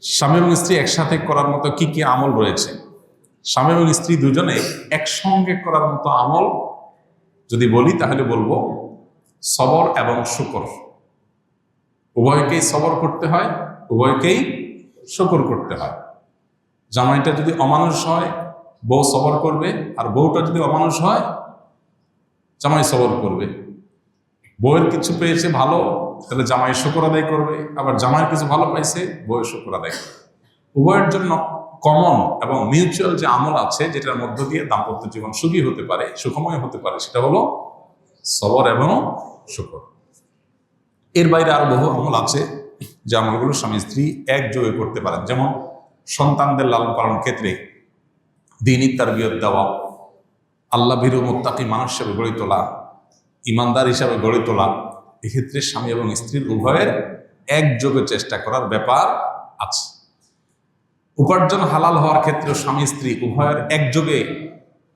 স্বামী এবং স্ত্রী একসাথে করার মতো কি কি আমল রয়েছে? স্বামী এবং স্ত্রী দুজনে একসঙ্গে করার মতো আমল যদি বলি তাহলে বলবো সবর এবং শুকর। উভয়কেই সবর করতে হয়, উভয়কেই শুকর করতে হয়। জামাইটা যদি অমানুষ হয় বউ সবর করবে, আর বউটা যদি অমানুষ হয় জামাই সবর করবে। বউয়ের কিছু পেয়েছে ভালো, তাহলে জামাই শুকর আদায় করবে, আবার জামাইয়ের কিছু ভালো পাইছে বউয়ের শুকর আদায় করবে। উভয়ের জন্য কমন এবং মিউচুয়াল যে আমল আছে, যেটার মধ্য দিয়ে দাম্পত্য জীবন সুখী হতে পারে, সুখময় হতে পারে, সেটা হলো সবর এবং শুকর। এর বাইরে আরো বহু আমল আছে যে আমলগুলো স্বামী স্ত্রী একযোগে করতে পারেন। যেমন সন্তানদের লালন পালন ক্ষেত্রে দ্বীনি তারবিয়ত দেওয়া, আল্লাহ ভীরু মুত্তাকি মানুষ হিসেবে গড়ে তোলা, ইমানদার হিসাবে গড়ে তোলা। এক্ষেত্রে স্বামী এবং স্ত্রীর উভয়ের একযোগে চেষ্টা করার ব্যাপার আছে। উপার্জন হালাল হওয়ার ক্ষেত্রে স্বামী স্ত্রী উভয়ের একযোগে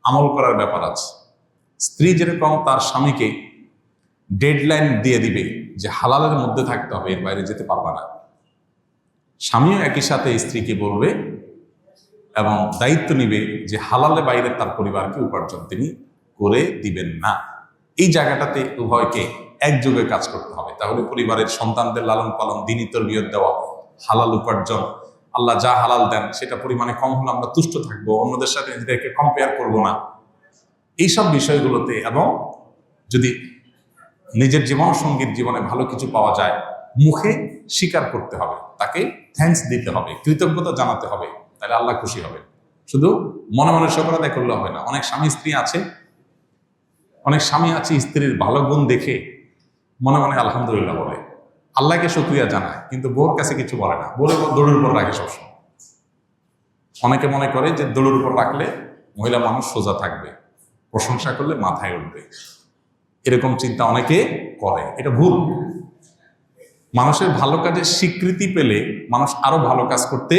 আমল করার ব্যাপার আছে। স্ত্রী যেরকম তার স্বামীকে ডেডলাইন দিয়ে দিবে যে হালালের মধ্যে থাকতে হবে, এর বাইরে যেতে পারবে না, স্বামীও একই সাথে স্ত্রীকে বলবে এবং দায়িত্ব নিবে যে হালালের বাইরে তার পরিবারকে উপার্জন তিনি করে দিবেন না। এই জায়গাটাতে উভয়কে একযোগে কাজ করতে হবে। তাহলে পরিবারের সন্তানদের লালন পালন, দ্বীনি তারবিয়ত দেওয়া, হালাল উপার্জন, আল্লাহ যা হালাল দেন সেটা পরিমাণে কম হলে আমরা তুষ্ট থাকবো, অন্যদের সাথে নিজেদেরকে কম্পেয়ার করব না, এইসব বিষয়গুলোতে। এবং যদি নিজের জীবন সঙ্গীর জীবনে ভালো কিছু পাওয়া যায়, মুখে স্বীকার করতে হবে, তাকে থ্যাঙ্কস দিতে হবে, কৃতজ্ঞতা জানাতে হবে, তাহলে আল্লাহ খুশি হবে। শুধু মনে মনে শুকর আদায় করলে হবে না। অনেক স্বামী আছে স্ত্রীর ভালো গুণ দেখে মনে মনে আলহামদুলিল্লাহ বলে, আল্লাহকে শুকরিয়া জানায়, কিন্তু বউর কাছে কিছু বলে না, বলে দৌড়ের উপর রাখে সবসময়। অনেকে মনে করে যে দৌড়ের উপর রাখলে মহিলা মানুষ সোজা থাকবে, প্রশংসা করলে মাথায় উঠবে, এরকম চিন্তা অনেকে করে। এটা ভুল। মানুষের ভালো কাজের স্বীকৃতি পেলে মানুষ আরো ভালো কাজ করতে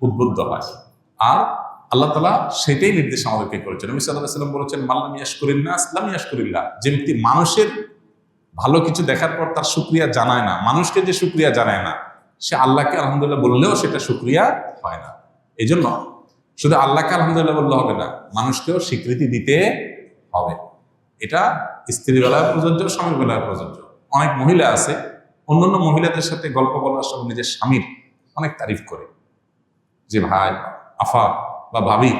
উদ্বুদ্ধ হয়, আর আল্লাহ তাআলা সেটাই নির্দেশ আমাদেরকে করেছেন। নবী সাল্লাল্লাহু আলাইহি ওয়াসাল্লাম বলেছেন, মাল্লাম ইয়াশকুরিন্নাস লাম ইয়াশকুরিল্লাহ। যে ব্যক্তি মানুষের ভালো কিছু দেখার পর তার শুকরিয়া জানায় না, মানুষকে যে শুকরিয়া জানায় না, সে আল্লাহকে আলহামদুলিল্লাহ বললেও সেটা শুকরিয়া হয় না। এই জন্য শুধু আল্লাহকে আলহামদুলিল্লাহ বললে হবে না, মানুষকেও স্বীকৃতি দিতে হবে। এটা স্ত্রীর বেলায় প্রযোজ্য, স্বামীর বেলায় প্রযোজ্য। অনেক মহিলা আছে অন্যান্য মহিলাদের সাথে গল্প বলার সময় নিজের স্বামীর অনেক তারিফ করে, যে ভাই, আফা বা ভাবি,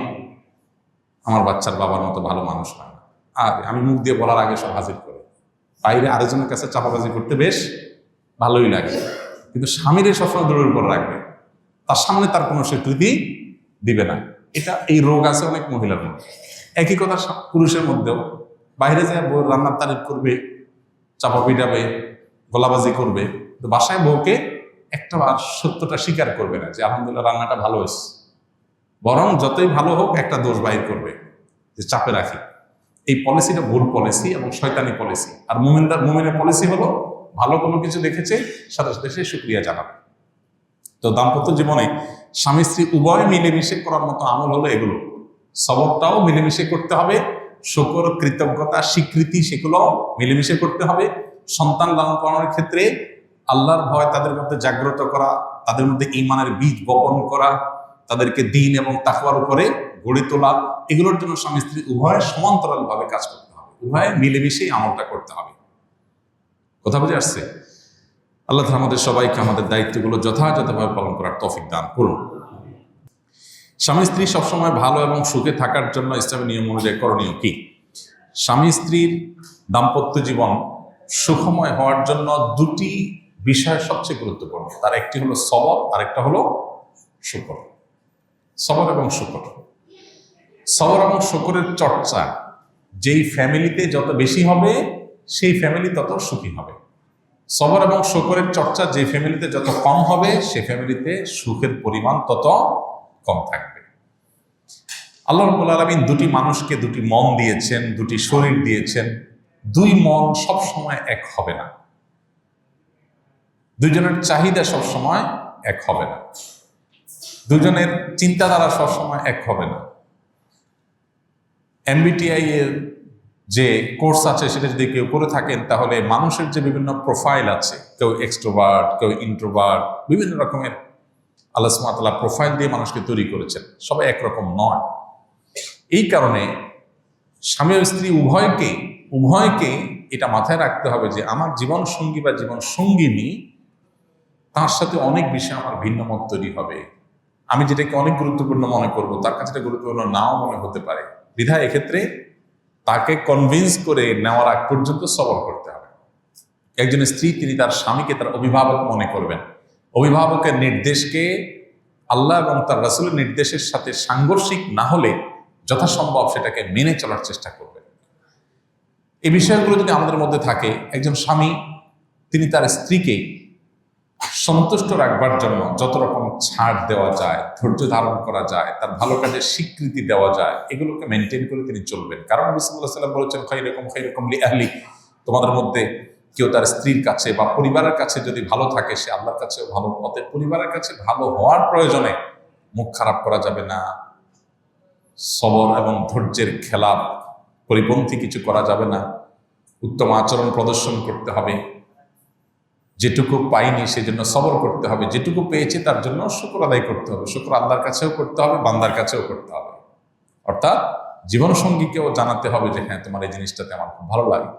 আমার বাচ্চার বাবার মতো ভালো মানুষ হয় না। আর আমি মুখ দিয়ে বলার আগে সব হাজির করে, বাইরে আরেকজনের কাছে চাপাবাজি করতে বেশ ভালোই লাগে, কিন্তু স্বামীর সবসময় দৌড়ের উপর রাখবে, তার সামনে তার কোনো স্বীকৃতি দিবে না। এই রোগ আছে অনেক মহিলার মধ্যে। একই কথা পুরুষের মধ্যেও, বাইরে যায় বউ রান্নার তারিফ করবে, চাপা পিটাবে, গলাবাজি করবে, তো বাসায় বউকে একটা সত্যটা স্বীকার করবে না যে আলহামদুলিল্লাহ রান্নাটা ভালো হয়েছে, বরং যতই ভালো হোক একটা দোষ বাহির করবে যে চাপে রাখি। এই পলিসিটা ভুল পলিসি এবং শয়তানি পলিসি। আর মুমিনের পলিসি হলো ভালো কোনো কিছু দেখেছে সাথে সাথে সে শুকরিয়া জানাবে। তো দাম্পত্য জীবনে স্বামী স্ত্রী উভয় মিলেমিশে করার মতো আমল হলো এগুলো। সবরটাও মিলেমিশে করতে হবে, শুকর, কৃতজ্ঞতা, স্বীকৃতি, সেগুলো মিলেমিশে করতে হবে। সন্তান লালন পালনের ক্ষেত্রে আল্লাহর ভয় তাদের মধ্যে জাগ্রত করা, তাদের মধ্যে ঈমানের বীজ বপন করা, তাদেরকে দ্বীন এবং তাকওয়ার উপরে গড়ে তোলা, এগুলোর জন্য স্বামী স্ত্রী উভয় সমান্তরাল ভাবে কাজ করতে হবে, উভয় মিলেমিশেই আমলটা করতে হবে। কথা বুঝে আসছে? আল্লাহ তাআলা আমাদের সবাইকে আমাদের দায়িত্বগুলো যথাযথভাবে পালন করার তৌফিক দান করুন। স্বামী স্ত্রী সবসময় ভালো এবং সুখে থাকার জন্য ইসলামের নিয়ম অনুযায়ী করণীয় কি? স্বামী স্ত্রীর দাম্পত্য জীবন সুখময় হওয়ার জন্য দুটি বিষয় সবচেয়ে গুরুত্বপূর্ণ। তার একটি হলো সবর, আর একটা হলো শুকর। সবর এবং শুকর, সবর এবং শুকরের চর্চা যেই ফ্যামিলিতে যত বেশি হবে সেই ফ্যামিলি তত সুখী হবে। সবর এবং শুকরের চর্চা যে ফ্যামিলিতে যত কম হবে সে ফ্যামিলিতে সুখের পরিমাণ তত কম থাকবে। আল্লাহ রাব্বুল আলামিন দুটি মানুষকে দুটি মন দিয়েছেন, দুটি শরীর দিয়েছেন। দুই মন সব সময় এক হবে না, দুইজনের চাহিদা সব সময় এক হবে না, দুজনের চিন্তাধারা সব সময় এক হবে না। MBTI এর যে কোর্স আছে সেটা যদি কেউ করে থাকেন, তাহলে মানুষের যে বিভিন্ন প্রোফাইল আছে, কেউ এক্সট্রোভার্ট, কেউ ইন্ট্রোভার্ট, বিভিন্ন রকমের আল্লাহ সুবহানাহু ওয়া তাআলা প্রোফাইল দিয়ে মানুষকে তৈরি করেছেন, সবাই একরকম নয়। এই কারণে স্বামী ও স্ত্রী উভয়কে এটা মাথায় রাখতে হবে যে আমার জীবন সঙ্গী বা জীবন সঙ্গিনী, তার সাথে অনেক বিষয়ে আমার ভিন্ন মত তৈরি হবে। আমি যেটাকে অনেক গুরুত্বপূর্ণ মনে করব, তার কাছে এটা গুরুত্বপূর্ণ নাও মনে হতে পারে। বিধায় এক্ষেত্রে তাকে কনভিন্স করে নেওয়ার আগ পর্যন্ত সবর করতে হবে। একজন স্ত্রী তিনি তার স্বামীকে তার অভিভাবক মনে করবেন। অভিভাবকের নির্দেশকে আল্লাহ এবং তার রাসূলের নির্দেশের সাথে সাংঘর্ষিক না হলে যথাসম্ভব সেটাকে মেনে চলার চেষ্টা করবেন। এই বিষয়গুলো যদি আমাদের মধ্যে থাকে, একজন স্বামী তিনি তার স্ত্রীকে সন্তুষ্ট রাখবার জন্য যত রকম ছাড় দেওয়া যায়, ধৈর্য ধারণ করা যায়, তার ভালো কাজের স্বীকৃতি দেওয়া যায়, এগুলোকে মেনটেন করে তিনি চলবেন। কারণ নবী সাল্লাল্লাহু আলাইহি ওয়াসাল্লাম বলেছেন, খায়রুকুম লিআহলি, তোমাদের মধ্যে কেউ তার স্ত্রীর কাছে বা পরিবারের কাছে যদি ভালো থাকে, সে আল্লাহর কাছেও ভালো। অতএব পরিবারের কাছে ভালো হওয়ার প্রয়োজনে মুখ খারাপ করা যাবে না, সবর এবং ধৈর্যের খেলাপ পরিপন্থী কিছু করা যাবে না, উত্তম আচরণ প্রদর্শন করতে হবে। যেটুকু পাইনি সেজন্য সবর করতে হবে, যেটুকু পেয়েছি তার জন্য শুকর আদায় করতে হবে। শুকর আল্লাহর কাছেও করতে হবে, বান্দার কাছেও করতে হবে। অর্থাৎ জীবনসঙ্গীকেও জানাতে হবে যে হ্যাঁ, তোমার এই জিনিসটাতে আমার খুব ভালো লাগে।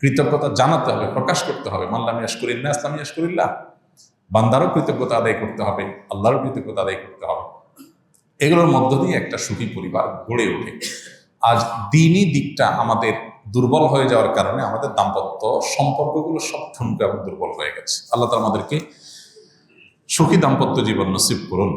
কৃতজ্ঞতা জানাতে হবে, প্রকাশ করতে হবে। মান লাম ইয়াশকুরিন নাস লাম ইয়াশকুরিল্লাহ। বান্দারও কৃতজ্ঞতা আদায় করতে হবে, আল্লাহরও কৃতজ্ঞতা আদায় করতে হবে। এগুলোর মধ্য দিয়ে একটা সুখী পরিবার গড়ে ওঠে। আজ দ্বীনি দিকটা আমাদের দুর্বল হয়ে যাওয়ার কারণে আমাদের দাম্পত্য সম্পর্কগুলো সব ঠুনকো এবং দুর্বল হয়ে গেছে। আল্লাহ তাআলা আমাদেরকে সুখী দাম্পত্য জীবন নসিব করুন।